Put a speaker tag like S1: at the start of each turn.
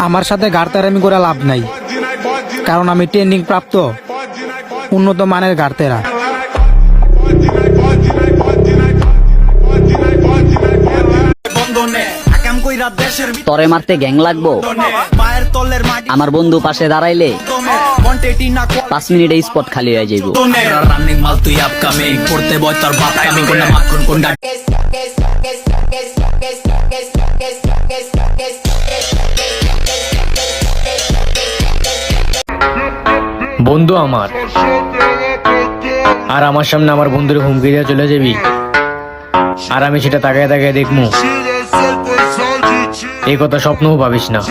S1: আমার সাথে গাড়তেরামি করে লাভ নাই, কারণ আমি ট্রেনিং প্রাপ্ত উন্নত মানের গাড়তেরা।
S2: তরে মারতে গ্যাং লাগবো, আমার বন্ধু পাশে দাঁড়াইলে 5 মিনিটে স্পট খালি হয়ে যাইব।
S3: বন্ধু আমার, আর আমার সামনে আমার বন্ধুর হুমকি দিয়ে চলে যাবি, আর আমি সেটা তাকায় তাকায় দেখবো, এই কথা স্বপ্নও ভাবিস না।